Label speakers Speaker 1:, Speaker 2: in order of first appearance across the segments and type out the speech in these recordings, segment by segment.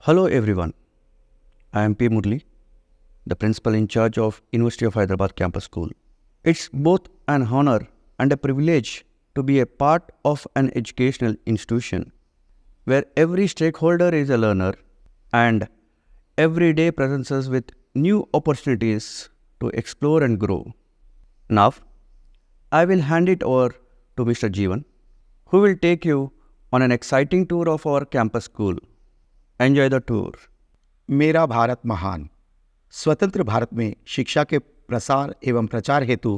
Speaker 1: Hello everyone, I am P. Murli, the principal in charge of University of Hyderabad Campus School. It's both an honor and a privilege to be a part of an educational institution where every stakeholder is a learner and every day presents us with new opportunities to explore and grow. Now, I will hand it over to Mr. Jeevan, who will take you on an exciting tour of our campus school. Enjoy the tour.
Speaker 2: मेरा भारत महान। स्वतंत्र भारत में शिक्षा के प्रसार एवं प्रचार हेतु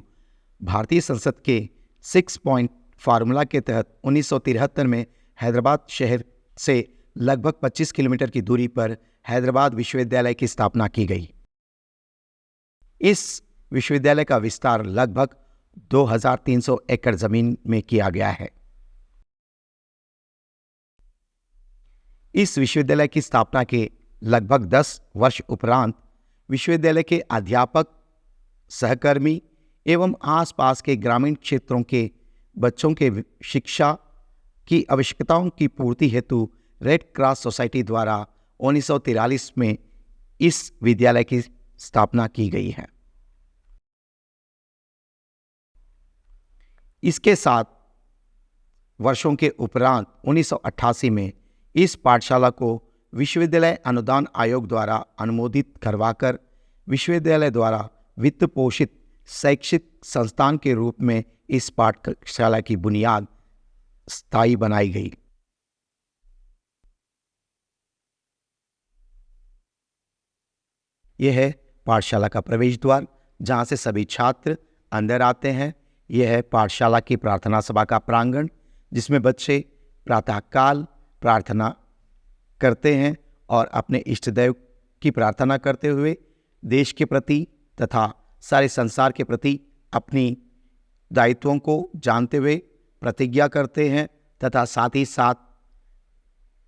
Speaker 2: भारतीय संसद के 6 पॉइंट फार्मूला के तहत 1973 में हैदराबाद शहर से लगभग 25 किलोमीटर की दूरी पर हैदराबाद विश्वविद्यालय की स्थापना की गई। इस विश्वविद्यालय का विस्तार लगभग 2300 एकड़ जमीन में किया गया है। इस विश्वविद्यालय की स्थापना के लगभग 10 वर्ष उपरांत विश्वविद्यालय के अध्यापक, सहकर्मी एवं आसपास के ग्रामीण क्षेत्रों के बच्चों के शिक्षा की आवश्यकताओं की पूर्ति हेतु रेड क्रॉस सोसाइटी द्वारा 1943 में इस विद्यालय की स्थापना की गई है। इसके 7 वर्षों के उपरांत 1988 में इस पाठशाला को विश्वविद्यालय अनुदान आयोग द्वारा अनुमोदित करवाकर विश्वविद्यालय द्वारा वित्त पोषित शैक्षिक संस्थान के रूप में इस पाठशाला की बुनियाद स्थायी बनाई गई। यह है पाठशाला का प्रवेश द्वार, जहां से सभी छात्र अंदर आते हैं। यह है पाठशाला की प्रार्थना सभा का प्रांगण, जिसमें बच्चे प्रातःकाल प्रार्थना करते हैं और इष्ट इष्टदेव की प्रार्थना करते हुए देश के प्रति तथा सारे संसार के प्रति अपनी दायित्वों को जानते हुए प्रतिज्ञा करते हैं तथा साथ ही साथ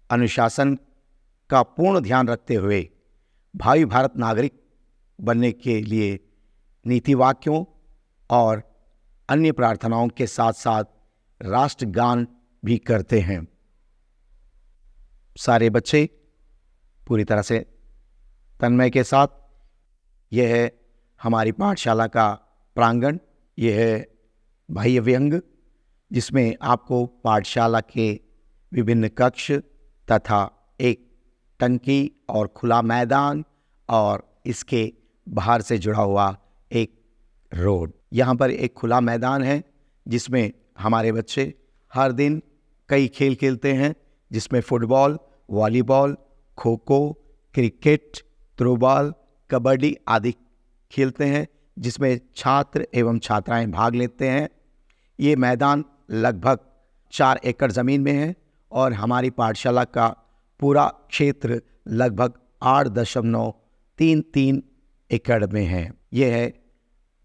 Speaker 2: अनुशासन का पूर्ण ध्यान रखते हुए भावी भारत नागरिक बनने के लिए नीति वाक्यों और अन्य प्रार्थनाओं के साथ साथ राष्ट्रगान भी करते हैं। सारे बच्चे पूरी तरह से तन्मय के साथ। यह है हमारी पाठशाला का प्रांगण। यह है बाह्य व्यंग, जिसमें आपको पाठशाला के विभिन्न कक्ष तथा एक टंकी और खुला मैदान और इसके बाहर से जुड़ा हुआ एक रोड। यहाँ पर एक खुला मैदान है जिसमें हमारे बच्चे हर दिन कई खेल खेलते हैं, जिसमें football, volleyball, kho kho, cricket, throwball, kabaddi आदि खेलते हैं, जिसमें छात्र एवं छात्राएं भाग लेते हैं। ये मैदान लगभग 4 एकड़ ज़मीन में है और हमारी पाठशाला का पूरा क्षेत्र लगभग 8.33 एकड़ में है। यह है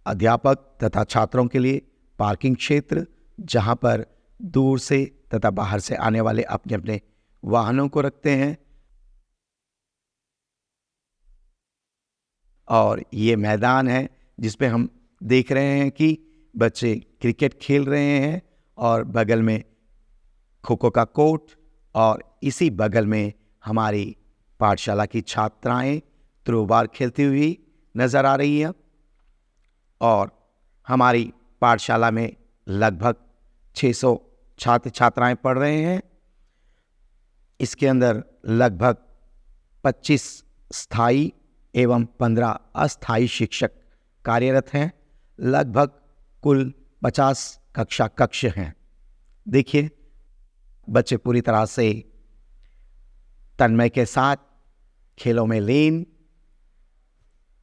Speaker 2: अध्यापक तथा छात्रों के लिए पार्किंग क्षेत्र, जहां पर दूर से तथा बाहर से आने वाले अपने अपने वाहनों को रखते हैं। और ये मैदान है जिसपे हम देख रहे हैं कि बच्चे क्रिकेट खेल रहे हैं और बगल में खो खो का कोर्ट, और इसी बगल में हमारी पाठशाला की छात्राएं थ्रोबॉल खेलती हुई नज़र आ रही हैं। और हमारी पाठशाला में लगभग 600 छात्र छात्राएं पढ़ रहे हैं। इसके अंदर लगभग 25 स्थायी एवं 15 अस्थायी शिक्षक कार्यरत हैं। लगभग कुल 50 कक्षा कक्ष हैं। देखिए, बच्चे पूरी तरह से तन्मय के साथ खेलों में लीन,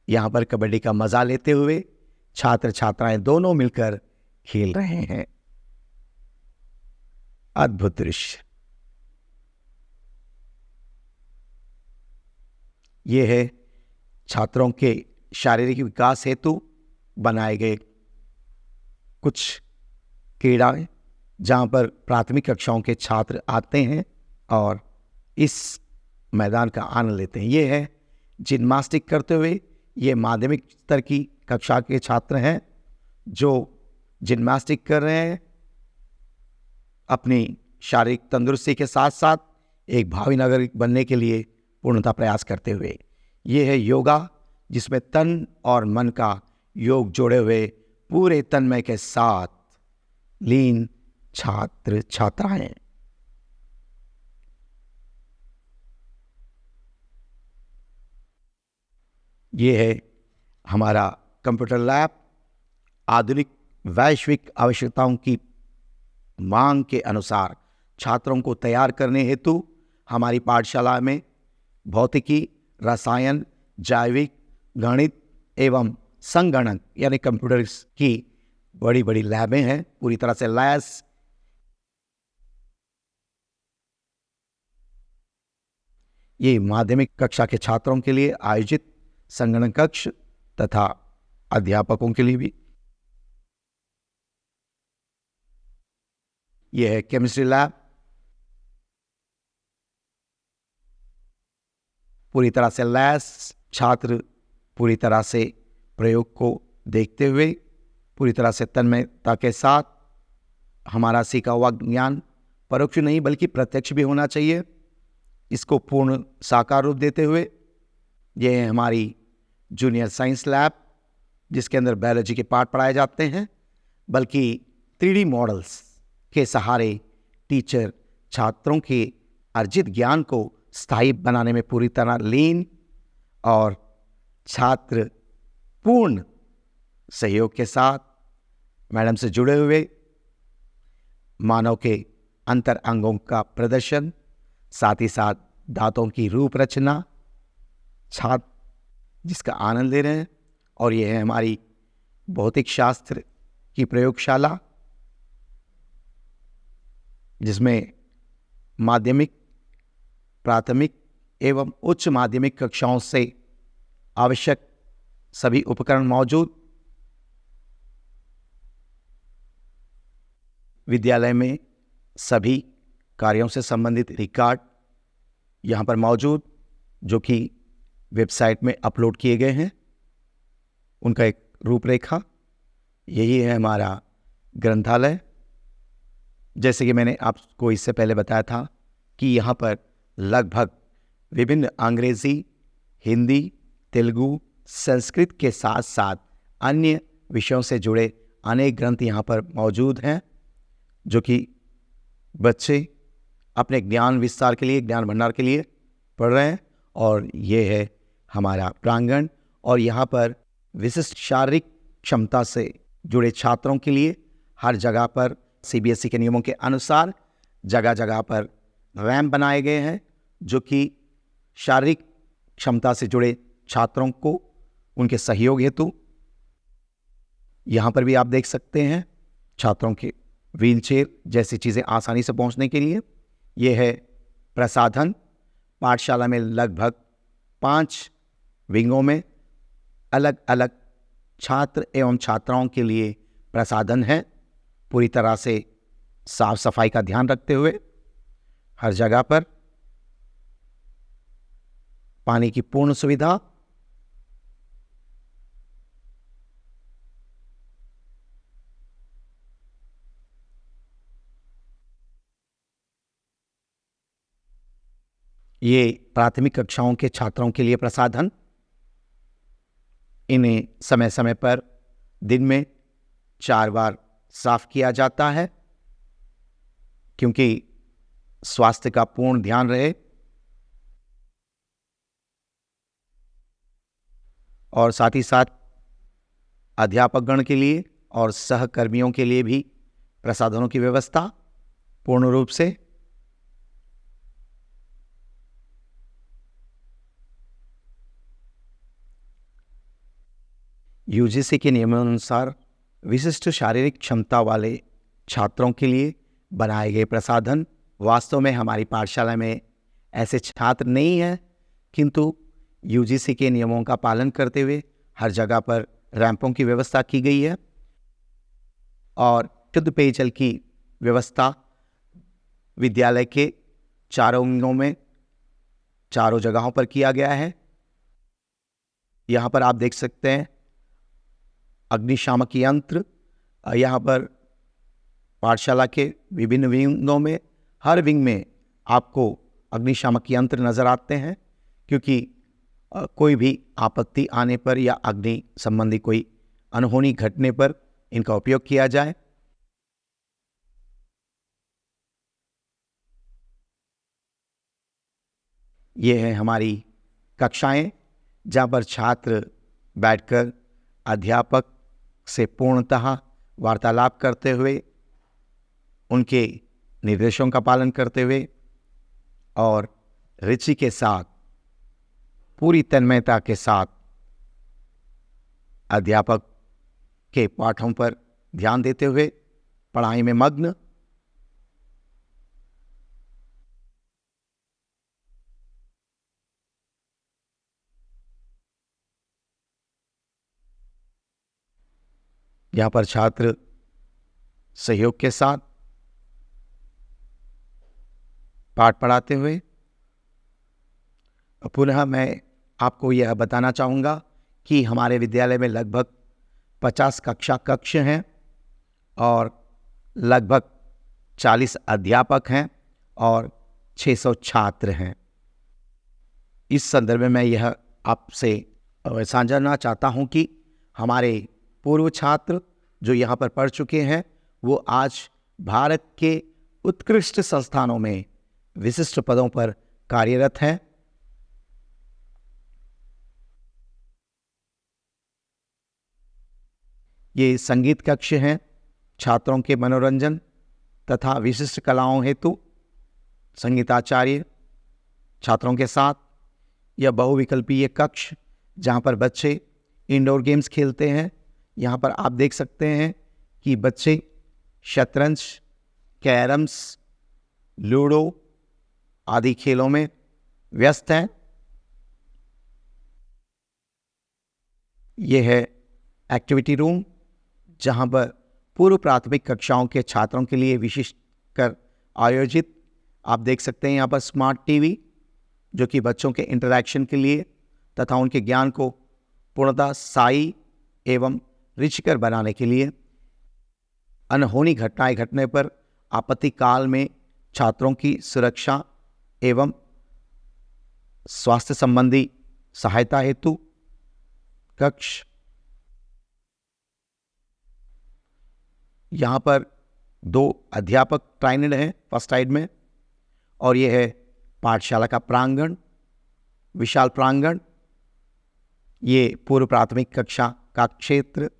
Speaker 2: यहाँ पर कबड्डी का मजा लेते हुए छात्र छात्राएं दोनों मिलकर खेल रहे हैं। अद्भुत दृश्य। ये है छात्रों के शारीरिक विकास हेतु बनाए गए कुछ क्रीड़ाएं, जहां पर प्राथमिक कक्षाओं के छात्र आते हैं और इस मैदान का आनंद लेते हैं। ये है जिम्नास्टिक करते हुए, ये माध्यमिक स्तर की कक्षा के छात्र हैं जो जिम्नास्टिक कर रहे हैं। अपनी शारीरिक तंदुरुस्ती के साथ साथ एक भावी नागरिक बनने के लिए पूर्णता प्रयास करते हुए। ये है योगा, जिसमें तन और मन का योग जोड़े हुए पूरे तन्मय के साथ लीन छात्र छात्राएं। ये है हमारा कंप्यूटर लैब। आधुनिक वैश्विक आवश्यकताओं की मांग के अनुसार छात्रों को तैयार करने हेतु हमारी पाठशाला में भौतिकी, रसायन, जैविक, गणित एवं संगणक यानी कंप्यूटर्स की बड़ी बड़ी लैबें हैं, पूरी तरह से लैस। ये माध्यमिक कक्षा के छात्रों के लिए आयोजित संगणक कक्ष तथा अध्यापकों के लिए भी। यह है केमिस्ट्री लैब, पूरी तरह से लैस। छात्र पूरी तरह से प्रयोग को देखते हुए पूरी तरह से तन्मयता के साथ, हमारा सीखा हुआ ज्ञान परोक्ष नहीं बल्कि प्रत्यक्ष भी होना चाहिए, इसको पूर्ण साकार रूप देते हुए। यह है हमारी जूनियर साइंस लैब, जिसके अंदर बायोलॉजी के पाठ पढ़ाए जाते हैं, बल्कि 3D मॉडल्स के सहारे टीचर छात्रों के अर्जित ज्ञान को स्थायी बनाने में पूरी तरह लीन और छात्र पूर्ण सहयोग के साथ मैडम से जुड़े हुए। मानव के अंतर अंगों का प्रदर्शन, साथ ही साथ दांतों की रूप रचना, छात्र जिसका आनंद ले रहे हैं। और यह है हमारी भौतिक शास्त्र की प्रयोगशाला, जिसमें माध्यमिक, प्राथमिक एवं उच्च माध्यमिक कक्षाओं से आवश्यक सभी उपकरण मौजूद। विद्यालय में सभी कार्यों से संबंधित रिकॉर्ड यहाँ पर मौजूद, जो कि वेबसाइट में अपलोड किए गए हैं, उनका एक रूपरेखा। यही है हमारा ग्रंथालय। जैसे कि मैंने आपको इससे पहले बताया था कि यहाँ पर लगभग विभिन्न अंग्रेजी, हिंदी, तेलुगु, संस्कृत के साथ साथ अन्य विषयों से जुड़े अनेक ग्रंथ यहाँ पर मौजूद हैं, जो कि बच्चे अपने ज्ञान विस्तार के लिए, ज्ञान भंडार के लिए पढ़ रहे हैं। और ये है हमारा प्रांगण, और यहाँ पर विशिष्ट शारीरिक क्षमता से जुड़े छात्रों के लिए हर जगह पर CBSE के नियमों के अनुसार जगह जगह पर रैंप बनाए गए हैं, जो कि शारीरिक क्षमता से जुड़े छात्रों को उनके सहयोग हेतु। यहाँ पर भी आप देख सकते हैं छात्रों के व्हीलचेयर जैसी चीज़ें आसानी से पहुँचने के लिए। ये है प्रसाधन। पाठशाला में लगभग 5 विंगों में अलग अलग छात्र एवं छात्राओं के लिए प्रसाधन है, पूरी तरह से साफ सफाई का ध्यान रखते हुए। हर जगह पर पानी की पूर्ण सुविधा। ये प्राथमिक कक्षाओं के छात्रों के लिए प्रसाधन। इन्हें समय समय पर दिन में 4 बार साफ किया जाता है, क्योंकि स्वास्थ्य का पूर्ण ध्यान रहे। और साथ ही साथ अध्यापकगण के लिए और सहकर्मियों के लिए भी प्रसाधनों की व्यवस्था पूर्ण रूप से। UGC के नियमानुसार विशिष्ट शारीरिक क्षमता वाले छात्रों के लिए बनाए गए प्रसाधन। वास्तव में हमारी पाठशाला में ऐसे छात्र नहीं हैं, किंतु UGC के नियमों का पालन करते हुए हर जगह पर रैंपों की व्यवस्था की गई है और शुद्ध पेयजल की व्यवस्था विद्यालय के चारों विंगों में, चारों जगहों पर किया गया है। यहाँ पर आप देख सकते हैं अग्निशामक यंत्र। यहाँ पर पाठशाला के विभिन्न विंगों में, हर विंग में आपको अग्निशामक यंत्र नजर आते हैं। क्योंकि कोई भी आपत्ति आने पर या अग्नि संबंधी कोई अनहोनी घटने पर इनका उपयोग किया जाए। ये है हमारी कक्षाएं, जहाँ पर छात्र बैठकर अध्यापक से पूर्णतः वार्तालाप करते हुए, उनके निर्देशों का पालन करते हुए और रुचि के साथ, पूरी तन्मयता के साथ अध्यापक के पाठों पर ध्यान देते हुए पढ़ाई में मग्न। यहाँ पर छात्र सहयोग के साथ पाठ पढ़ाते हुए। पुनः मैं आपको यह बताना चाहूँगा कि हमारे विद्यालय में लगभग 50 कक्ष हैं और लगभग 40 अध्यापक हैं और 600 छात्र हैं। इस संदर्भ में मैं यह आपसे साझा करना चाहता हूँ कि हमारे पूर्व छात्र जो यहाँ पर पढ़ चुके हैं, वो आज भारत के उत्कृष्ट संस्थानों में विशिष्ट पदों पर कार्यरत हैं। ये संगीत कक्ष हैं, छात्रों के मनोरंजन तथा विशिष्ट कलाओं हेतु संगीताचार्य छात्रों के साथ। यह बहुविकल्पीय कक्ष जहाँ पर बच्चे इंडोर गेम्स खेलते हैं। यहाँ पर आप देख सकते हैं कि बच्चे शतरंज, कैरम्स, लूडो आदि खेलों में व्यस्त हैं। यह है एक्टिविटी रूम, जहाँ पर पूर्व प्राथमिक कक्षाओं के छात्रों के लिए विशिष्ट कर आयोजित, आप देख सकते हैं यहाँ पर स्मार्ट टीवी, जो कि बच्चों के इंटरैक्शन के लिए तथा उनके ज्ञान को पूर्णतः स्थायी एवं रुचिकर बनाने के लिए। अनहोनी घटनाएं घटने पर आपत्ति काल में छात्रों की सुरक्षा एवं स्वास्थ्य संबंधी सहायता हेतु कक्ष। यहाँ पर 2 अध्यापक ट्रेनड हैं फर्स्ट एड में, और यह है पाठशाला का प्रांगण, विशाल प्रांगण। ये पूर्व प्राथमिक कक्षा का क्षेत्र,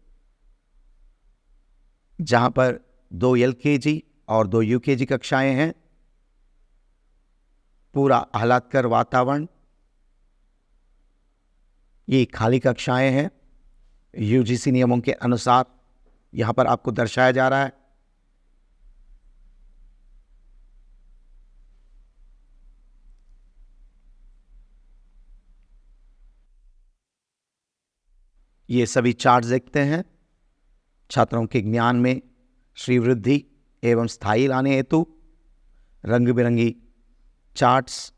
Speaker 2: जहाँ पर 2 LKG और 2 UKG कक्षाएं हैं। पूरा आह्लादकर वातावरण। ये खाली कक्षाएं हैं, UGC नियमों के अनुसार यहाँ पर आपको दर्शाया जा रहा है। ये सभी चार्ट देखते हैं, छात्रों के ज्ञान में श्रीवृद्धि एवं स्थायी लाने हेतु रंग बिरंगी चार्ट्स।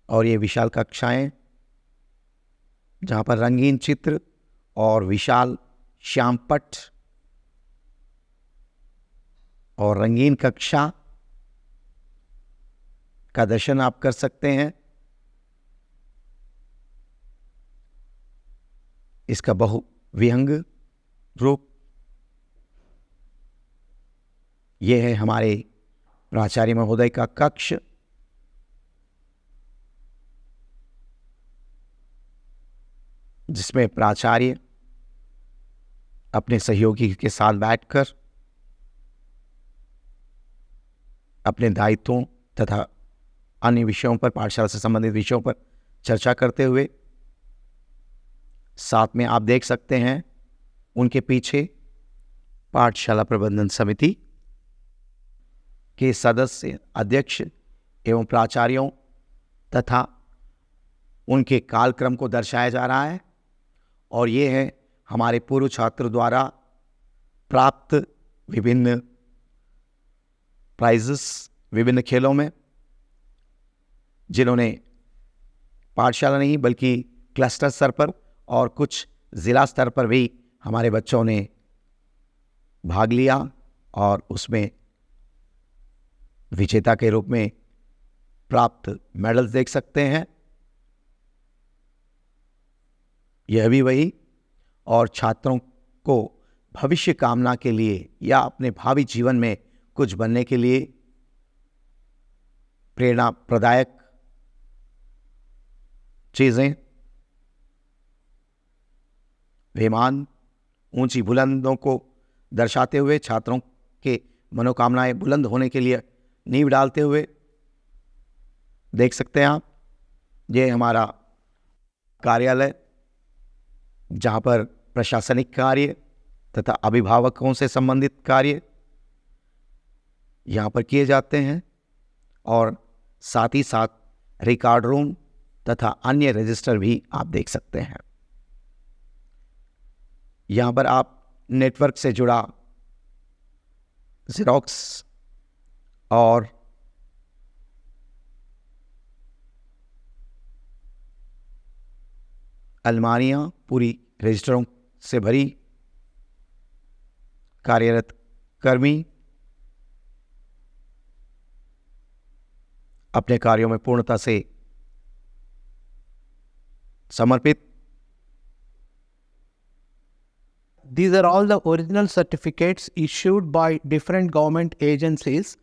Speaker 2: और ये विशाल कक्षाएं, जहाँ पर रंगीन चित्र और विशाल श्यामपट और रंगीन कक्षा का दर्शन आप कर सकते हैं। इसका बहुविहंग रूप। यह है हमारे प्राचार्य महोदय का कक्ष, जिसमें प्राचार्य अपने सहयोगी के साथ बैठकर अपने दायित्वों तथा अन्य विषयों पर, पाठशाला से संबंधित विषयों पर चर्चा करते हुए, साथ में आप देख सकते हैं उनके पीछे पाठशाला प्रबंधन समिति के सदस्य, अध्यक्ष एवं प्राचार्यों तथा उनके कालक्रम को दर्शाया जा रहा है। और ये है हमारे पूर्व छात्र द्वारा प्राप्त विभिन्न प्राइजेस विभिन्न खेलों में, जिन्होंने पाठशाला नहीं बल्कि क्लस्टर स्तर पर और कुछ ज़िला स्तर पर भी हमारे बच्चों ने भाग लिया और उसमें विजेता के रूप में प्राप्त मेडल्स देख सकते हैं। यह भी वही, और छात्रों को भविष्य कामना के लिए या अपने भावी जीवन में कुछ बनने के लिए प्रेरणा प्रदायक चीजें, विमान ऊंची बुलंदों को दर्शाते हुए छात्रों के मनोकामनाएं बुलंद होने के लिए नींव डालते हुए देख सकते हैं आप। ये हमारा कार्यालय, जहां पर प्रशासनिक कार्य तथा अभिभावकों से संबंधित कार्य यहां पर किए जाते हैं, और साथ ही साथ रिकॉर्ड रूम तथा अन्य रजिस्टर भी आप देख सकते हैं। यहां पर आप नेटवर्क से जुड़ा ज़ेरॉक्स और अलमारियां पूरी रजिस्टरों से भरी, कार्यरत कर्मी अपने कार्यों में पूर्णता से समर्पित।
Speaker 3: These are all the original certificates issued by different government agencies.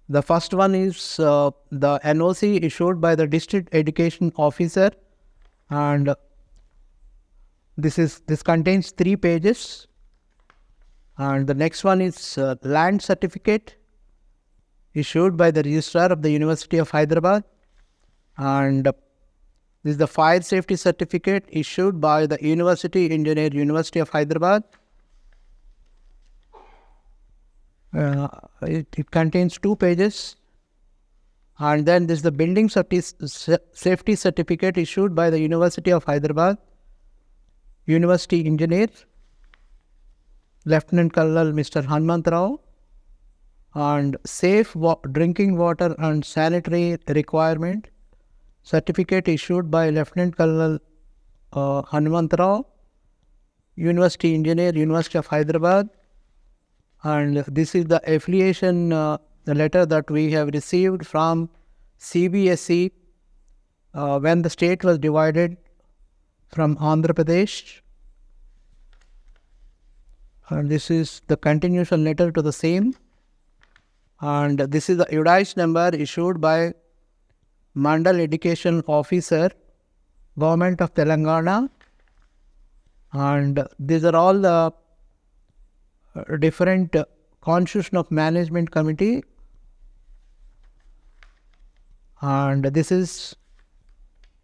Speaker 3: The first one is the NOC issued by the district education officer, and this contains 3 pages. And the next one is land certificate issued by the registrar of the University of Hyderabad, and this is the fire safety certificate issued by the University Engineer, University of Hyderabad. It contains 2 pages. And then this is the building safety certificate issued by the University of Hyderabad, University Engineer, Lieutenant Colonel Mr. Hanmant Rao. And safe drinking water and sanitary requirement certificate issued by Lieutenant Colonel Hanmant Rao, University Engineer, University of Hyderabad. And this is the affiliation letter that we have received from CBSE when the state was divided from Andhra Pradesh. And this is the continuation letter to the same. And this is the UDICE number issued by Mandal Education Officer, Government of Telangana. And these are all the different Constitution of Management Committee. And this is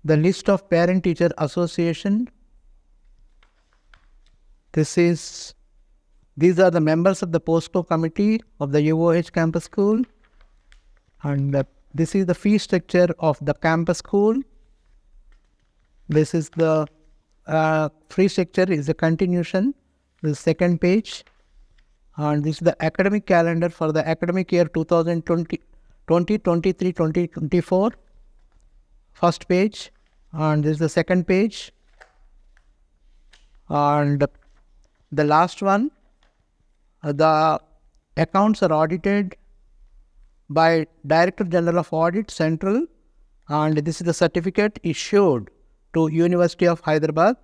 Speaker 3: the list of Parent Teacher Association. These are the members of the POSCO committee of the UOH campus school. And this is the fee structure of the campus school. This is the fee structure is a continuation, the second page. And this is the academic calendar for the academic year 2023-2024, first page. And this is the second page. And the last one, the accounts are audited by Director General of Audit, Central, and this is the certificate issued to University of Hyderabad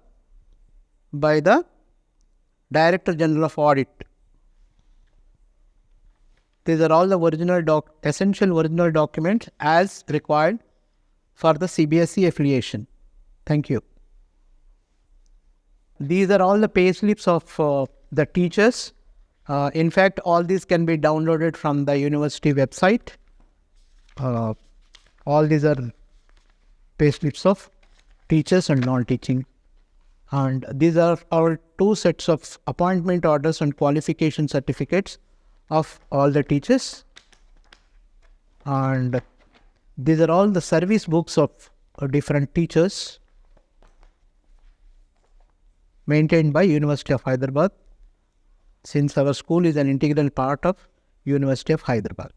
Speaker 3: by the Director General of Audit. These are all the essential original documents as required for the CBSE affiliation. Thank you. These are all the pay slips of the teachers. In fact, all these can be downloaded from the university website. All these are pay slips of teachers and non-teaching. And these are our 2 sets of appointment orders and qualification certificates of all the teachers. And these are all the service books of different teachers maintained by University of Hyderabad, since our school is an integral part of University of Hyderabad.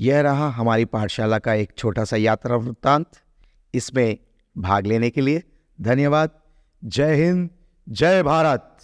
Speaker 2: यह रहा हमारी पाठशाला का एक छोटा सा यात्रा वृत्तांत। इसमें भाग लेने के लिए धन्यवाद। जय हिंद, जय भारत।